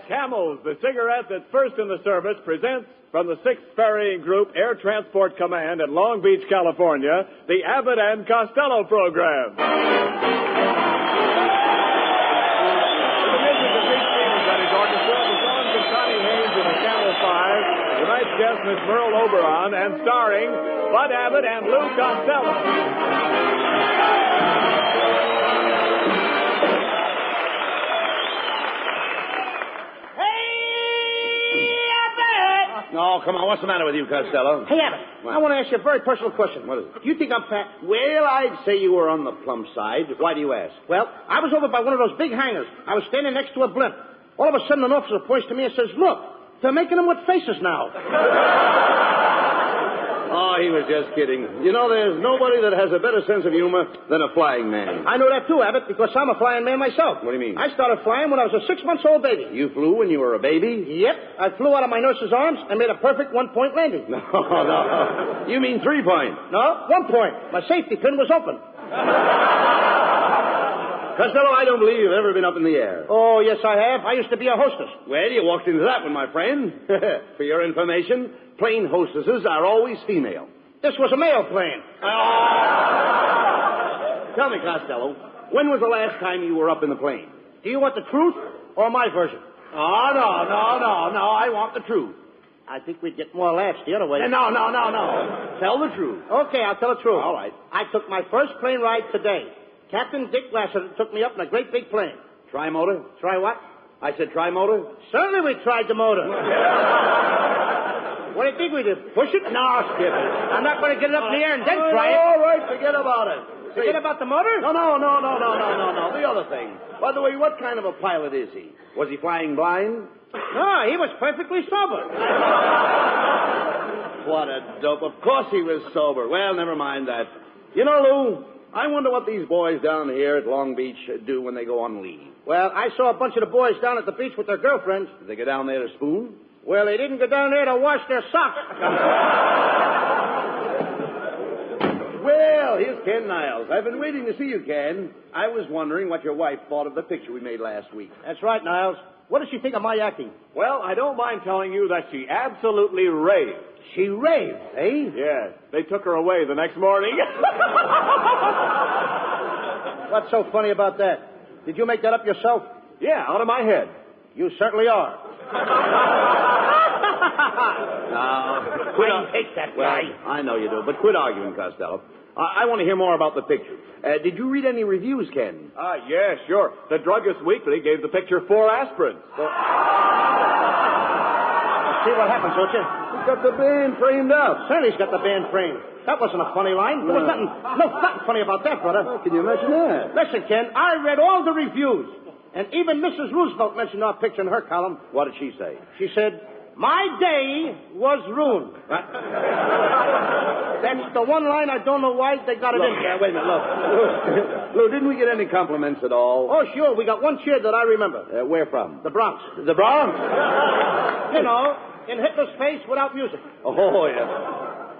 Camels, the cigarette that's first in the service, presents from the 6th Ferrying Group Air Transport Command at Long Beach, California, the Abbott and Costello program. The music of Pete Stevens and his orchestra, the songs of Connie Haynes and the Camel Five, tonight's guest, Miss Merle Oberon, and starring Bud Abbott and Lou Costello. No, come on. What's the matter with you, Costello? Hey, Abbott, I want to ask you a very personal question. What is it? Do you think I'm fat? Well, I'd say you were on the plump side. Why do you ask? Well, I was over by one of those big hangars. I was standing next to a blimp. All of a sudden, an officer points to me and says, "Look, they're making them with faces now." Oh, he was just kidding. You know, there's nobody that has a better sense of humor than a flying man. I know that too, Abbott, because I'm a flying man myself. What do you mean? I started flying when I was a 6-month-old baby. You flew when you were a baby? Yep. I flew out of my nurse's arms and made a perfect 1-point landing. No. You mean 3-point? No, 1 point. My safety pin was open. Costello, I don't believe you've ever been up in the air. Oh, yes, I have. I used to be a hostess. Well, you walked into that one, my friend. For your information, plane hostesses are always female. This was a male plane. Tell me, Costello, when was the last time you were up in the plane? Do you want the truth or my version? Oh, no. I want the truth. I think we'd get more laughs the other way. No. Tell the truth. Okay, I'll tell the truth. All right. I took my first plane ride today. Captain Dick Lassiter took me up in a great big plane. Tri-motor? Try what? I said tri-motor? Certainly we tried the motor. What do you think we did? Push it? No, skip it. I'm not going to get it up in the air and then try it. All right, forget about it. Forget about the motor? No. The other thing. By the way, what kind of a pilot is he? Was he flying blind? No, he was perfectly sober. What a dope. Of course he was sober. Well, never mind that. You know, Lou, I wonder what these boys down here at Long Beach do when they go on leave. Well, I saw a bunch of the boys down at the beach with their girlfriends. Did they go down there to spoon? Well, they didn't go down there to wash their socks. Well, here's Ken Niles. I've been waiting to see you, Ken. I was wondering what your wife thought of the picture we made last week. That's right, Niles. What does she think of my acting? Well, I don't mind telling you that she absolutely raved. She raved, eh? Yes. They took her away the next morning. What's so funny about that? Did you make that up yourself? Yeah, out of my head. You certainly are. Quit take that guy. Well, I know you do, but quit arguing, Costello. I want to hear more about the picture. Did you read any reviews, Ken? Yeah, sure. The Druggist Weekly gave the picture 4 aspirins. See what happens, don't you? He's got the band framed up. Certainly he's got the band framed. That wasn't a funny line. There was nothing funny about that, brother. Well, can you imagine that? Listen, Ken, I read all the reviews. And even Mrs. Roosevelt mentioned our picture in her column. What did she say? She said, "My day was ruined." That's the one line I don't know why they got it in. Yeah, wait a minute, look. Lou, didn't we get any compliments at all? Oh, sure. We got one cheer that I remember. Where from? The Bronx. The Bronx? You know, in Hitler's face without music. Oh, yeah.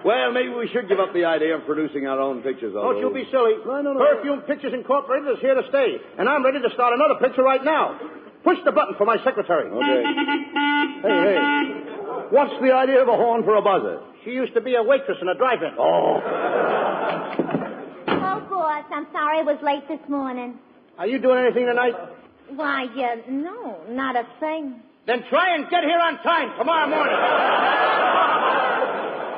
Well, maybe we should give up the idea of producing our own pictures, Don't you be silly. No. Perfume Pictures Incorporated is here to stay. And I'm ready to start another picture right now. Push the button for my secretary. Okay. Hey. What's the idea of a horn for a buzzer? She used to be a waitress in a drive-in. Oh. Oh, boss, I'm sorry I was late this morning. Are you doing anything tonight? Why, no, not a thing. Then try and get here on time tomorrow morning.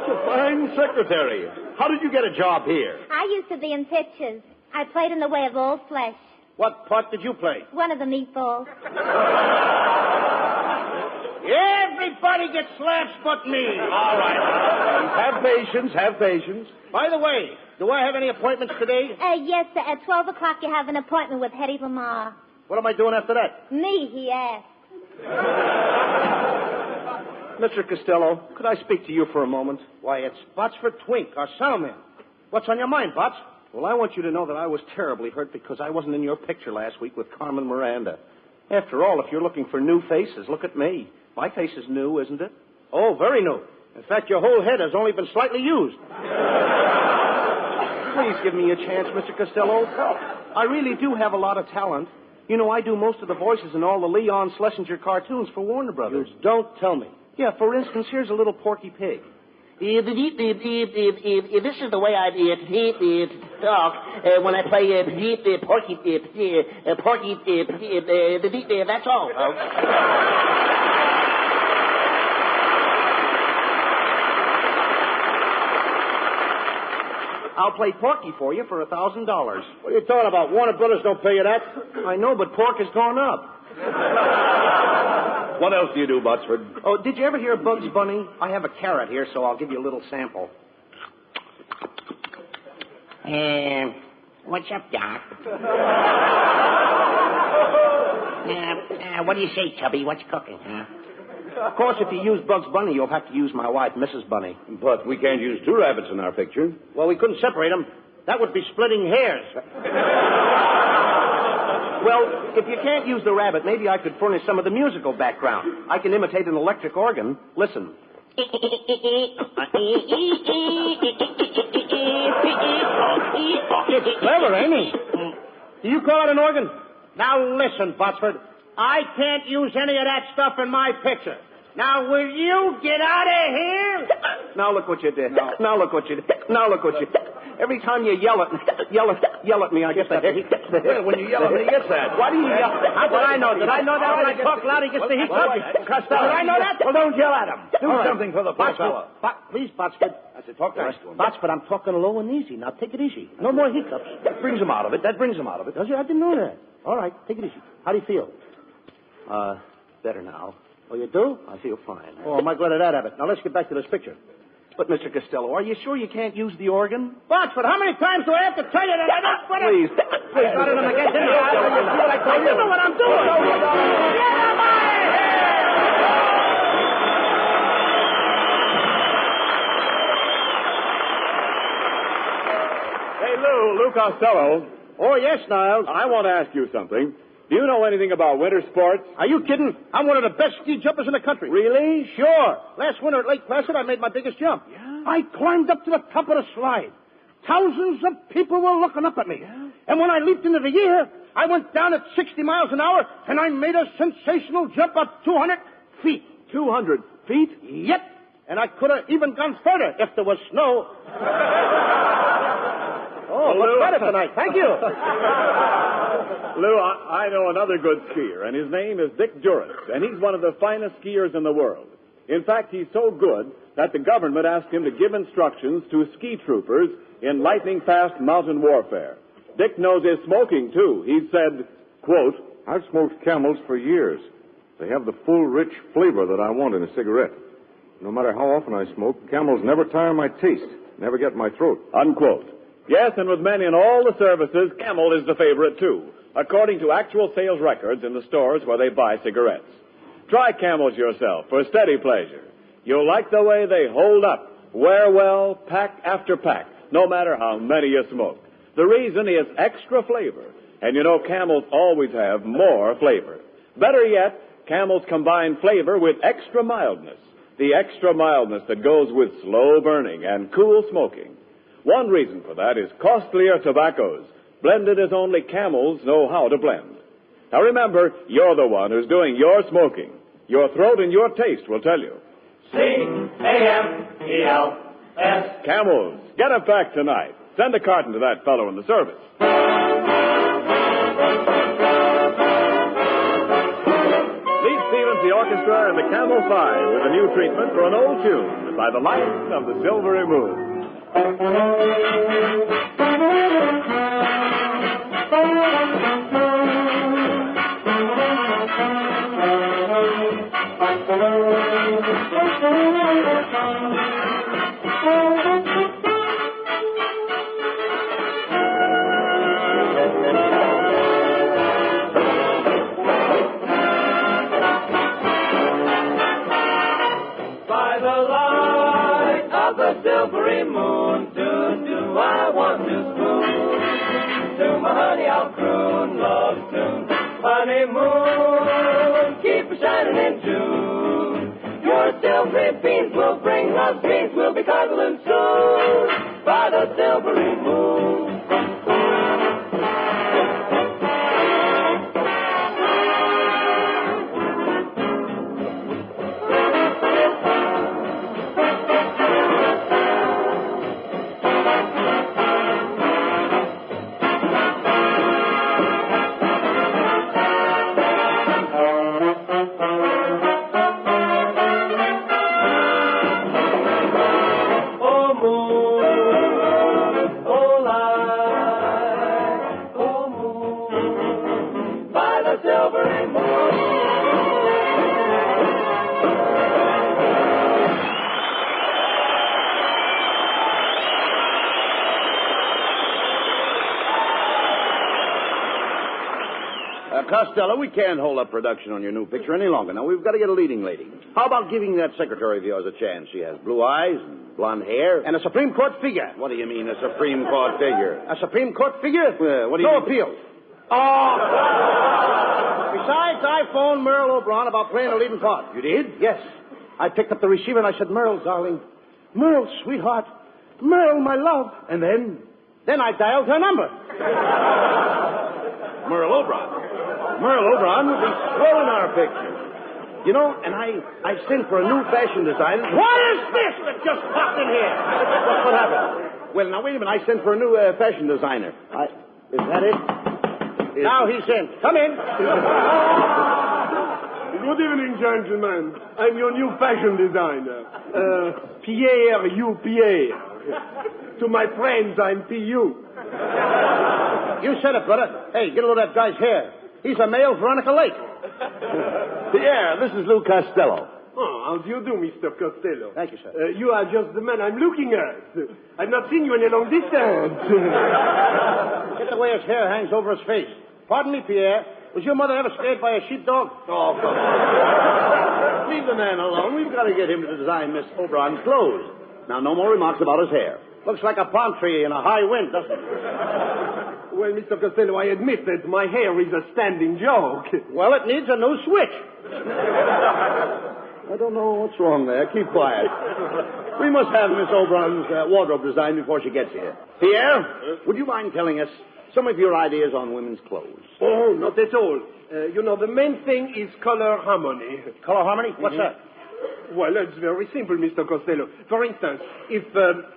A fine secretary. How did you get a job here? I used to be in pictures. I played in The Way of All Flesh. What part did you play? One of the meatballs. Everybody gets laughs but me. All right. Have patience. By the way, do I have any appointments today? Yes, sir. At 12 o'clock you have an appointment with Hetty Lamar. What am I doing after that? Me, he asked. Mr. Costello, could I speak to you for a moment? Why, it's Botsford Twink, our soundman. What's on your mind, Bots? Well, I want you to know that I was terribly hurt because I wasn't in your picture last week with Carmen Miranda. After all, if you're looking for new faces, look at me. My face is new, isn't it? Oh, very new. In fact, your whole head has only been slightly used. Please give me a chance, Mr. Costello. I really do have a lot of talent. You know, I do most of the voices in all the Leon Schlesinger cartoons for Warner Brothers. You don't tell me. Yeah, for instance, here's a little Porky Pig. This is the way I talk when I play Porky. That's all, folks. I'll play Porky for you for $1,000. What are you talking about? Warner Brothers don't pay you that. I know, but pork has gone up. What else do you do, Botsford? Oh, did you ever hear Bugs Bunny? I have a carrot here, so I'll give you a little sample. What's up, Doc? What do you say, Tubby? What's cooking, huh? Of course, if you use Bugs Bunny, you'll have to use my wife, Mrs. Bunny. But we can't use two rabbits in our picture. Well, we couldn't separate them. That would be splitting hairs. Well, if you can't use the rabbit, maybe I could furnish some of the musical background. I can imitate an electric organ. Listen. It's clever, ain't he? Do you call it an organ? Now listen, Botsford. I can't use any of that stuff in my picture. Now, will you get out of here? Now look what you did. Now look what you did. Now look what you did. Every time you yell at me, I get the hiccups. When you yell at me, he gets that. Why do you yell? How did I know? Did I know that when I talk loud, he gets the hiccups? Costello. Did I know that? Well, don't yell at him. Do All right. something for the poor fellow. Please, Botsford. I said, talk nice to him. Botsford, I'm talking low and easy. Now, take it easy. No more hiccups. That brings him out of it. That brings him out of it. Does it? I didn't know that. All right, take it easy. How do you feel? Better now. Oh, you do? I feel fine. Oh, am I glad of that, Abbott. Now, let's get back to this picture. But, Mr. Costello, are you sure you can't use the organ? Botsford, how many times do I have to tell you that I don't... Please. Please, not in him again, didn't you? I don't know what I'm doing. Get him out of here! Hey, Lou Costello. Oh, yes, Niles. I want to ask you something. Do you know anything about winter sports? Are you kidding? I'm one of the best ski jumpers in the country. Really? Sure. Last winter at Lake Placid, I made my biggest jump. Yeah? I climbed up to the top of the slide. Thousands of people were looking up at me. Yeah? And when I leaped into the air, I went down at 60 miles an hour, and I made a sensational jump of 200 feet. 200 feet? Yep. And I could have even gone further if there was snow. Oh, Lou. much better tonight. Thank you. Lou, I know another good skier, and his name is Dick Durrance, and he's one of the finest skiers in the world. In fact, he's so good that the government asked him to give instructions to ski troopers in lightning-fast mountain warfare. Dick knows his smoking, too. He said, quote, I've smoked Camels for years. They have the full, rich flavor that I want in a cigarette. No matter how often I smoke, Camels never tire my taste, never get in my throat. unquote. Yes, and with men in all the services, Camel is the favorite, too, according to actual sales records in the stores where they buy cigarettes. Try Camels yourself for steady pleasure. You'll like the way they hold up, wear well, pack after pack, no matter how many you smoke. The reason is extra flavor, and you know Camels always have more flavor. Better yet, Camels combine flavor with extra mildness, the extra mildness that goes with slow burning and cool smoking. One reason for that is costlier tobaccos, blended as only Camels know how to blend. Now remember, you're the one who's doing your smoking. Your throat and your taste will tell you. C-A-M-E-L-S. Camels, get a pack tonight. Send a carton to that fellow in the service. Lead Stevens, the orchestra, and the Camel 5 with a new treatment for an old tune by the light of the silvery moon. By the light of the silvery moon, do I want to spoon? To my honey I'll croon love tune. Honeymoon, keep a shining in June. Your silvery beams will bring love dreams. We'll be cuddling soon by the silvery moon. Costello, we can't hold up production on your new picture any longer. Now, we've got to get a leading lady. How about giving that secretary of yours a chance? She has blue eyes and blonde hair. And a Supreme Court figure. What do you mean, a Supreme Court figure? A Supreme Court figure? What do you No mean? appeal. Oh! Besides, I phoned Merle O'Brien about playing a leading part. You did? Yes. I picked up the receiver and I said, Merle, darling. Merle, sweetheart. Merle, my love. And then? Then I dialed her number. Merle O'Brien. Merle O'Brien would be swell in our picture. You know, and I sent for a new fashion designer. What is this that just popped in here? What happened? Well, now, wait a minute. I sent for a new fashion designer. Is that it? Now he's in. Come in. Good evening, gentlemen. I'm your new fashion designer. Pierre, you Pierre. To my friends, I'm P.U. You said it, brother. Hey, get a load of that guy's hair. He's a male Veronica Lake. Pierre, this is Lou Costello. Oh, how do you do, Mr. Costello? Thank you, sir. You are just the man I'm looking at. I've not seen you in a long distance. Get the way his hair hangs over his face. Pardon me, Pierre. Was your mother ever scared by a sheepdog? Oh, come on. Leave the man alone. We've got to get him to design Miss O'Brien's clothes. Now, no more remarks about his hair. Looks like a palm tree in a high wind, doesn't it? Well, Mr. Costello, I admit that my hair is a standing joke. Well, it needs a new switch. I don't know what's wrong there. Keep quiet. We must have Miss O'Brien's wardrobe designed before she gets here. Pierre, would you mind telling us some of your ideas on women's clothes? Oh, not at all. You know, the main thing is color harmony. Color harmony? What's that? Well, it's very simple, Mr. Costello. For instance, if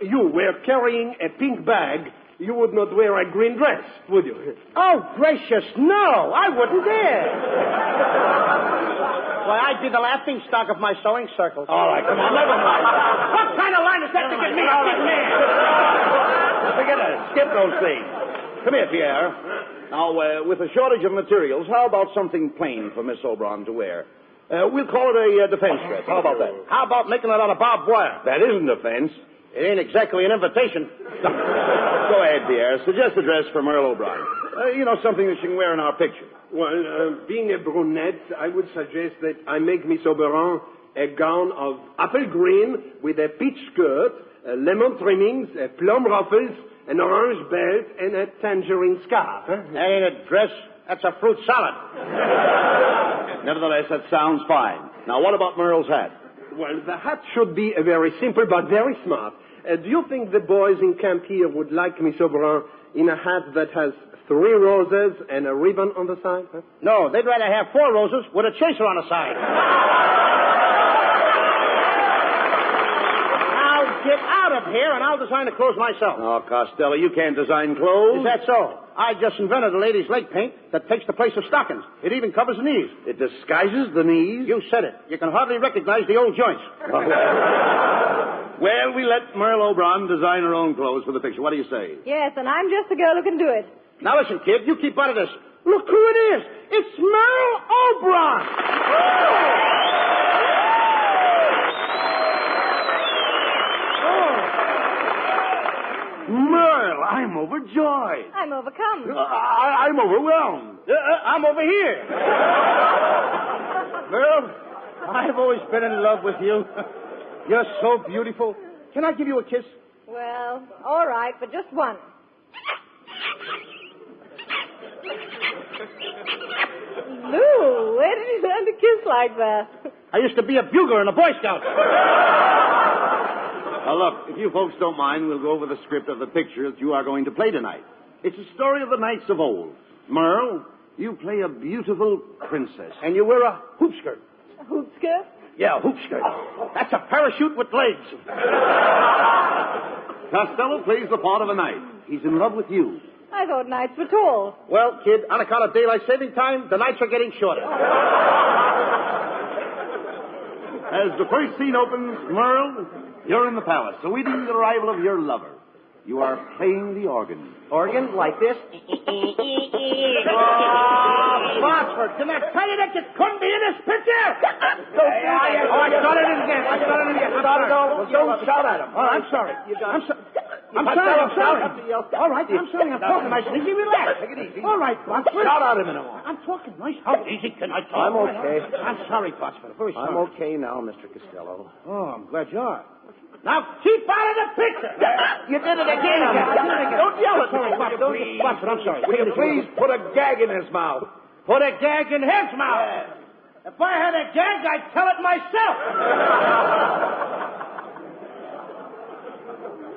you were carrying a pink bag, you would not wear a green dress, would you? Oh, gracious, no! I wouldn't dare! Why, I'd be the laughing stock of my sewing circles. All right, come on, never mind. What kind of line is that to get me? All right. Forget it. Skip those things. Come here, Pierre. Now, with a shortage of materials, how about something plain for Miss O'Brien to wear? We'll call it a defense dress. How about that? How about making it out of barbed wire? That isn't defense. It ain't exactly an invitation. Go ahead, Pierre. Suggest a dress for Merle O'Brien. Something that she can wear in our picture. Well, being a brunette, I would suggest that I make Miss Oberon a gown of apple green with a peach skirt, lemon trimmings, plum ruffles, an orange belt, and a tangerine scarf. Huh? That ain't a dress. That's a fruit salad. Nevertheless, that sounds fine. Now, what about Merle's hat? Well, the hat should be very simple but very smart. Do you think the boys in camp here would like Miss Oberon in a hat that has 3 roses and a ribbon on the side? Huh? No, they'd rather have 4 roses with a chaser on the side. Now get out of here and I'll design the clothes myself. Oh, Costello, you can't design clothes. Is that so? I just invented a ladies' leg paint that takes the place of stockings. It even covers the knees. It disguises the knees? You said it. You can hardly recognize the old joints. Well, we let Merle O'Brien design her own clothes for the picture. What do you say? Yes, and I'm just the girl who can do it. Now listen, kid, you keep out of this. Look who it is. It's Merle O'Brien. Merle, I'm overjoyed. I'm overcome. I'm overwhelmed. I'm over here. Merle, I've always been in love with you. You're so beautiful. Can I give you a kiss? Well, all right, but just one. Lou, where did you learn to kiss like that? I used to be a bugler in a Boy Scout. Now, look, if you folks don't mind, we'll go over the script of the picture that you are going to play tonight. It's a story of the knights of old. Merle, you play a beautiful princess. And you wear a hoop skirt. A hoop skirt? Yeah, a hoop skirt. That's a parachute with legs. Costello plays the part of a knight. He's in love with you. I thought nights were tall. Well, kid, on account of daylight saving time, the nights are getting shorter. As the first scene opens, Merle, you're in the palace, awaiting the arrival of your lover. You are playing the organ. Organ? Like this? Botsford, can I tell you that you couldn't be in this picture? I started it again. Don't shout at him. Oh, I'm sorry. I'm sorry. I'm sorry. All right, I'm sorry. I'm talking nice and easy. Relax. Take it easy. All right, Botsford. Shout at him in a moment. I'm talking nice. How easy can I talk? I'm okay. I'm sorry, Botsford. Very sorry. I'm okay now, Mr. Costello. Oh, I'm glad you are. Now keep out of the picture. You did it again. Don't yell at me. Sorry, Botsford, I'm sorry. Will you please put a gag in his mouth? Put a gag in his mouth. If I had a gag, I'd tell it myself.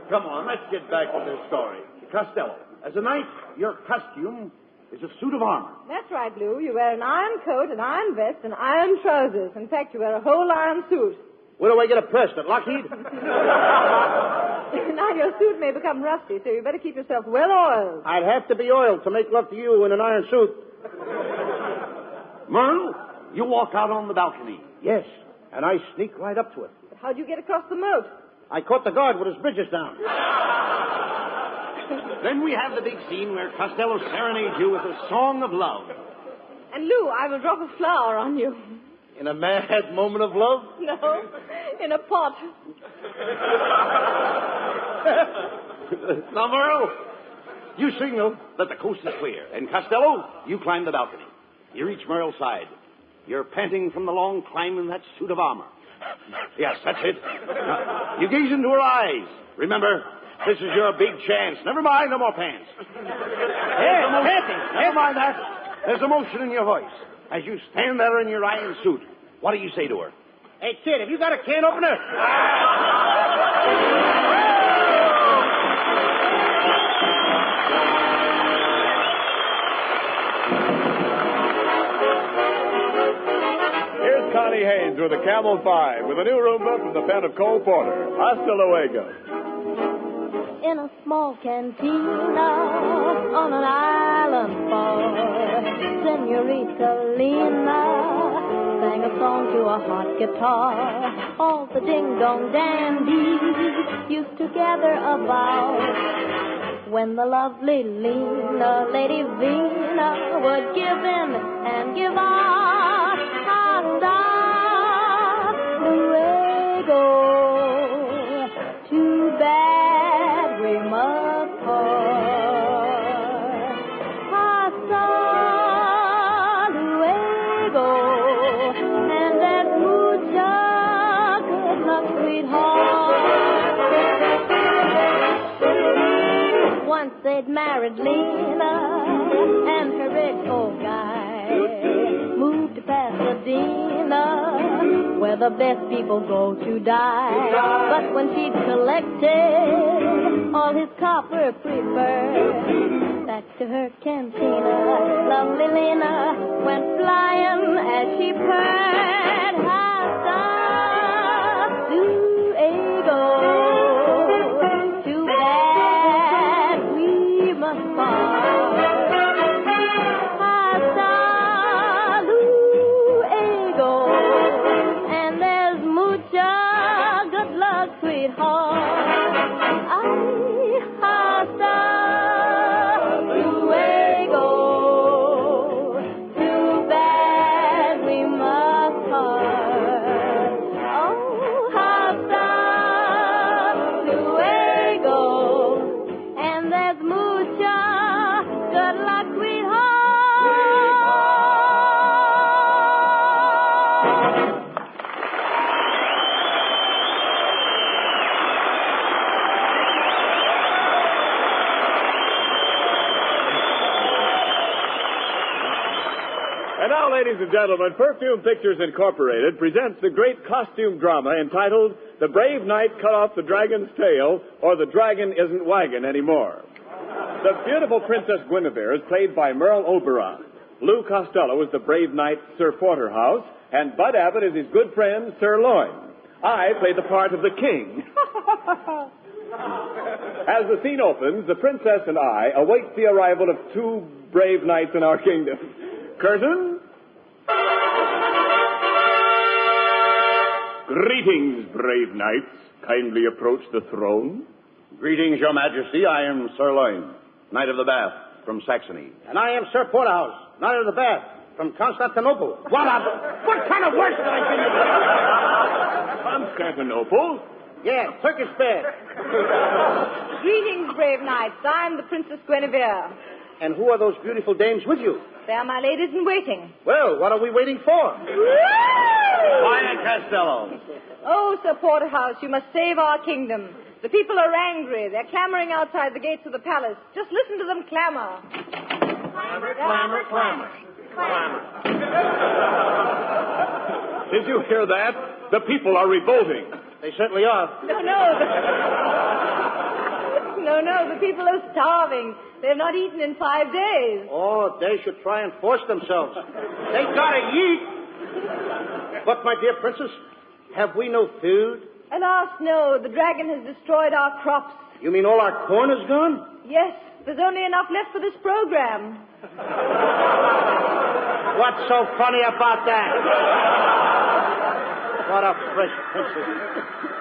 Come on, let's get back to this story. Costello, as a knight, your costume is a suit of armor. That's right, Lou. You wear an iron coat, an iron vest, and iron trousers. In fact, you wear a whole iron suit. Where do I get it pressed? At Lockheed? Now, your suit may become rusty, so you better keep yourself well oiled. I'd have to be oiled to make love to you in an iron suit. Merle, you walk out on the balcony. Yes, and I sneak right up to it. But how'd you get across the moat? I caught the guard with his bridges down. Then we have the big scene where Costello serenades you with a song of love. And, Lou, I will drop a flower on you. In a mad moment of love? No, in a pot. Now, Merle, you signal that the coast is clear. And Costello, you climb the balcony. You reach Merle's side. You're panting from the long climb in that suit of armor. Yes, that's it. Now, you gaze into her eyes. Remember, this is your big chance. Never mind, no more pants. Never mind that. There's emotion in your voice. As you stand there in your iron suit, what do you say to her? Hey, kid, have you got a can opener? Here's Connie Haynes with a Camel 5 with a new Roomba from the pen of Cole Porter. Hasta luego. In a small cantina on an island far, Senorita Lena sang a song to a hot guitar. All the ding-dong dandies used to gather about when the lovely Lena, Lady Vina, would give in and give out. Hasta luego. Too bad we must part. Hasta luego. And that mucha good luck, sweetheart. Once they'd married Lena, and her rich old guy moved to Pasadena, where the best people go to die. But when she'd collected all his copper creepers, back to her cantina, lovely Lena went flying as she purred. Hasta luego. Too bad we must part. Hasta luego. And there's mucha good luck, sweetheart. Ay, hasta luego. Too bad we must part. Oh, hasta luego. And there's mucha good luck, sweetheart. And now, ladies and gentlemen, Perfume Pictures Incorporated presents the great costume drama entitled The Brave Knight Cut Off the Dragon's Tail, or The Dragon Isn't Waggin' Anymore. The beautiful Princess Guinevere is played by Merle Oberon. Lou Costello is the brave knight Sir Porterhouse, and Bud Abbott is his good friend Sir Loin. I play the part of the king. As the scene opens, the princess and I await the arrival of two brave knights in our kingdom. Curtain. Greetings, brave knights. Kindly approach the throne. Greetings, Your Majesty. I am Sir Loin, Knight of the Bath from Saxony. And I am Sir Porterhouse, Knight of the Bath, from Constantinople. What kind of work did I do? Constantinople? Yeah, Turkish bath. Greetings, brave knights. I'm the Princess Guinevere. And who are those beautiful dames with you? They are my ladies in waiting. Well, what are we waiting for? Quiet, Costello. Oh, Sir Porterhouse, you must save our kingdom. The people are angry. They're clamoring outside the gates of the palace. Just listen to them clamor. Clamor, clamor, clamor. Clamor. Did you hear that? The people are revolting. They certainly are. No, the people are starving. They've not eaten in 5 days. Oh, they should try and force themselves. They gotta eat. But, my dear princess, have we no food? Alas, no. The dragon has destroyed our crops. You mean all our corn is gone? Yes, there's only enough left for this program. What's so funny about that? What a fresh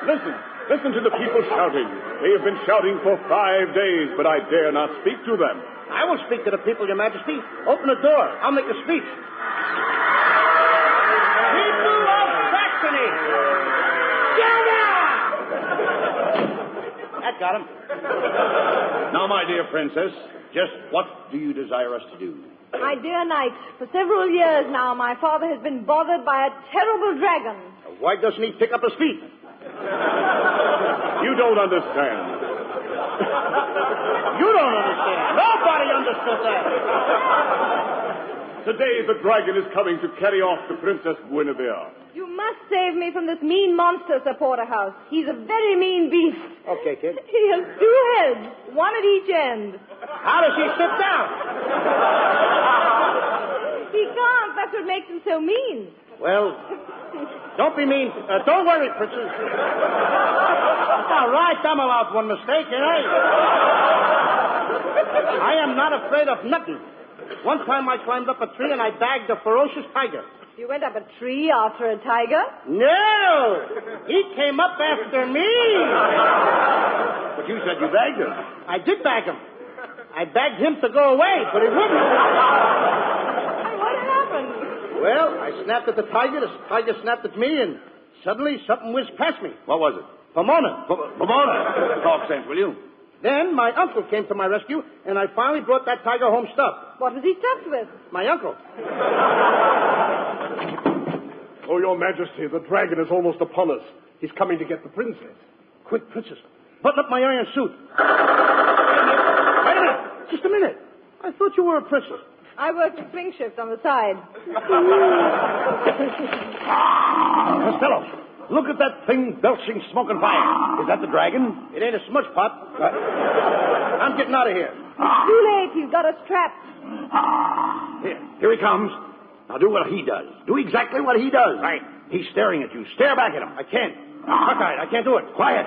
princess. Listen to the people shouting. They have been shouting for 5 days, but I dare not speak to them. I will speak to the people, Your Majesty. Open the door. I'll make a speech. People of Saxony! That got him. Now, my dear princess, just what do you desire us to do? My dear knight, for several years now, my father has been bothered by a terrible dragon. Why doesn't he pick up his feet? You don't understand. You don't understand. Nobody understood that. Today the dragon is coming to carry off the Princess Guinevere. You must save me from this mean monster, Sir Porterhouse. He's a very mean beast. Okay, kid. He has 2 heads, one at each end. How does he sit down? He can't. That's what makes him so mean. Well, don't be mean. Don't worry, princess. All right, I'm allowed one mistake, eh? I am not afraid of nothing. One time I climbed up a tree and I bagged a ferocious tiger. You went up a tree after a tiger? No! He came up after me! But you said you bagged him. I did bag him. I begged him to go away, but he wouldn't. What happened? Well, I snapped at the tiger snapped at me, and suddenly something whizzed past me. What was it? Pomona. Pomona. Talk sense, will you? Then my uncle came to my rescue, and I finally brought that tiger home stuffed. What was he stuffed with? My uncle. Oh, Your Majesty, the dragon is almost upon us. He's coming to get the princess. Quick, princess. Button up my iron suit. Wait a minute. Just a minute. I thought you were a princess. I work the swing shift on the side. Costello, look at that thing belching smoke and fire. Is that the dragon? It ain't a smudge pot. I'm getting out of here. It's too late. He's got us trapped. Here he comes. Now do what he does. Do exactly what he does. Right. He's staring at you. Stare back at him. I can't. Cockeyed. I can't do it. Quiet.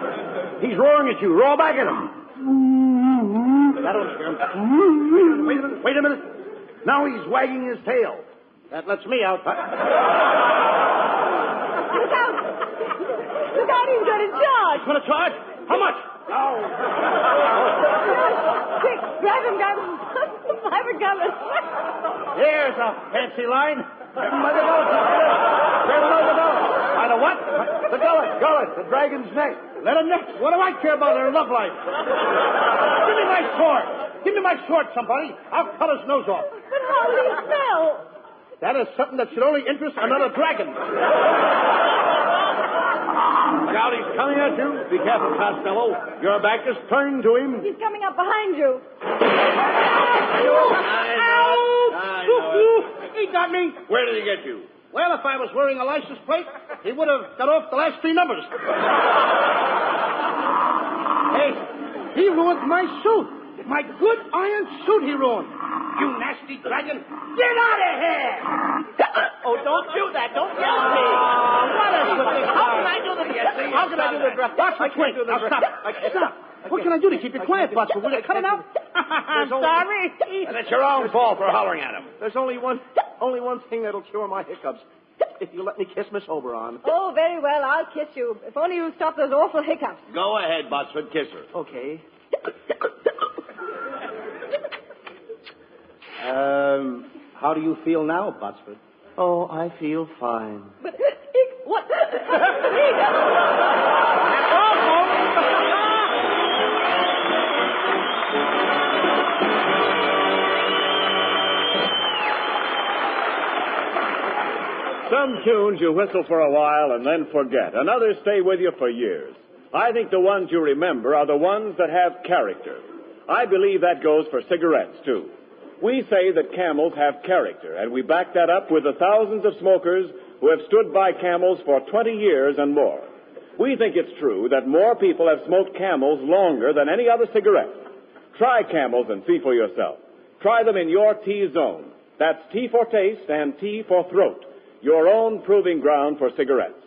He's roaring at you. Roar back at him. That'll scare him. Wait a minute. Now he's wagging his tail. That lets me out. Look out! Look out, he's going to charge. He's going to charge? How much? Oh. Quick, grab him. I've a gun. Here's a fancy line. By the what? The gullet. The dragon's neck. Let him neck. What do I care about their love life? Give me my sword. Give me my sword, somebody. I'll cut his nose off. But how will he smell? That is something that should only interest another dragon. Look out, he's coming at you. Be careful, Costello. Your back is turned to him. He's coming up behind you. He got me. Where did he get you? Well, if I was wearing a license plate, he would have got off the last 3 numbers. Hey, he ruined my suit. My good iron suit he ruined. You nasty dragon. Get out of here! Oh, don't do that. Don't yell at me. How can I do the How can I do the dress? Watch my twink. Now stop. Stop. What can I do to keep you quiet, Buster? Will you cut it out? I'm sorry. And it's your own fault for hollering at him. There's only one thing that'll cure my hiccups. If you let me kiss Miss Oberon. Oh, very well. I'll kiss you. If only you stop those awful hiccups. Go ahead, Botsford. Kiss her. Okay. How do you feel now, Botsford? Oh, I feel fine. But, what? That's all, folks. tunes you whistle for a while and then forget, and others stay with you for years. I think the ones you remember are the ones that have character. I believe that goes for cigarettes, too. We say that Camels have character, and we back that up with the thousands of smokers who have stood by Camels for 20 years and more. We think it's true that more people have smoked Camels longer than any other cigarette. Try Camels and see for yourself. Try them in your T-zone. That's T for taste and T for throat, your own proving ground for cigarettes.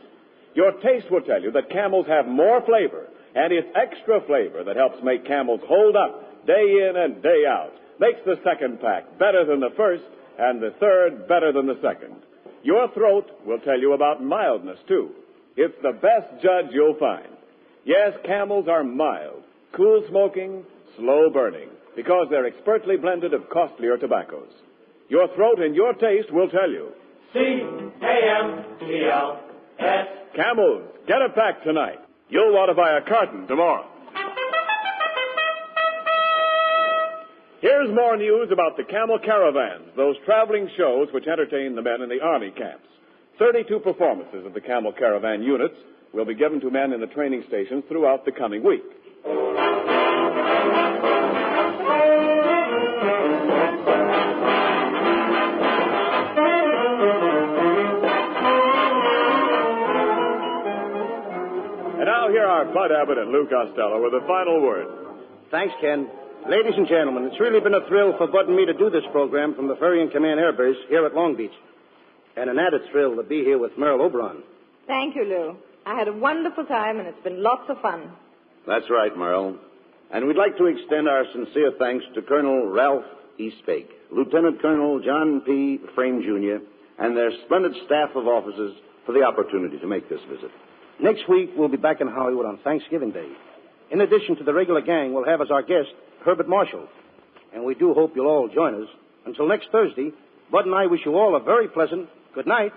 Your taste will tell you that Camels have more flavor, and it's extra flavor that helps make Camels hold up day in and day out. Makes the second pack better than the first, and the third better than the second. Your throat will tell you about mildness, too. It's the best judge you'll find. Yes, Camels are mild, cool smoking, slow burning, because they're expertly blended of costlier tobaccos. Your throat and your taste will tell you. C-A-M-E-L-S. Camels, get a pack tonight. You'll want to buy a carton tomorrow. Here's more news about the Camel Caravans, those traveling shows which entertain the men in the Army camps. 32 performances of the Camel Caravan units will be given to men in the training stations throughout the coming week. And now here are Bud Abbott and Lou Costello with a final word. Thanks, Ken. Ladies and gentlemen, it's really been a thrill for Bud and me to do this program from the Ferry and Command Air Base here at Long Beach. And an added thrill to be here with Merle Oberon. Thank you, Lou. I had a wonderful time, and it's been lots of fun. That's right, Merle. And we'd like to extend our sincere thanks to Colonel Ralph Eastbake, Lieutenant Colonel John P. Frame, Jr., and their splendid staff of officers for the opportunity to make this visit. Next week, we'll be back in Hollywood on Thanksgiving Day. In addition to the regular gang, we'll have as our guest Herbert Marshall. And we do hope you'll all join us. Until next Thursday, Bud and I wish you all a very pleasant good night.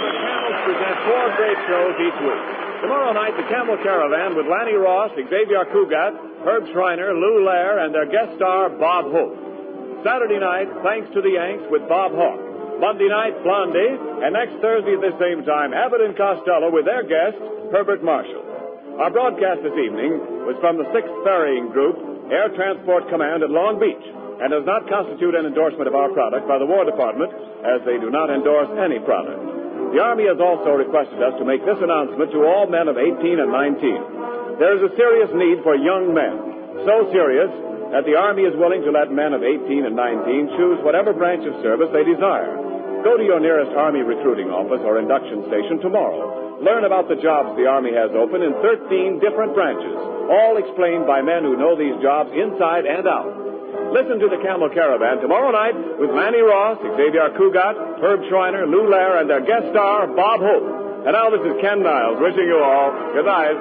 The Camels present 4 great shows each week. Tomorrow night, the Camel Caravan with Lanny Ross, Xavier Cugat, Herb Schreiner, Lou Lair, and their guest star, Bob Hope. Saturday night, Thanks to the Yanks with Bob Hawke. Monday night, Blondie, and next Thursday at the same time, Abbott and Costello with their guest, Herbert Marshall. Our broadcast this evening was from the 6th Ferrying Group, Air Transport Command at Long Beach, and does not constitute an endorsement of our product by the War Department, as they do not endorse any product. The Army has also requested us to make this announcement to all men of 18 and 19. There is a serious need for young men, so serious that the Army is willing to let men of 18 and 19 choose whatever branch of service they desire. Go to your nearest Army recruiting office or induction station tomorrow. Learn about the jobs the Army has open in 13 different branches, all explained by men who know these jobs inside and out. Listen to the Camel Caravan tomorrow night with Lanny Ross, Xavier Cugat, Herb Schreiner, Lou Lair, and their guest star, Bob Hope. And now this is Ken Niles wishing you all good night.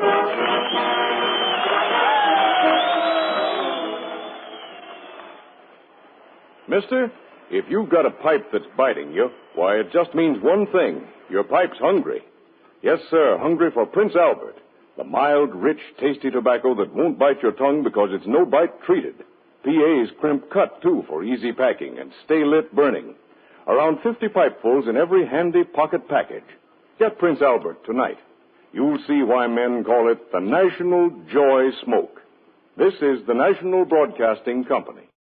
Mister, if you've got a pipe that's biting you, why, it just means one thing. Your pipe's hungry. Yes, sir, hungry for Prince Albert, the mild, rich, tasty tobacco that won't bite your tongue because it's no-bite treated. PA's crimp cut, too, for easy packing and stay-lit burning. Around 50 pipefuls in every handy pocket package. Get Prince Albert tonight. You'll see why men call it the National Joy Smoke. This is the National Broadcasting Company.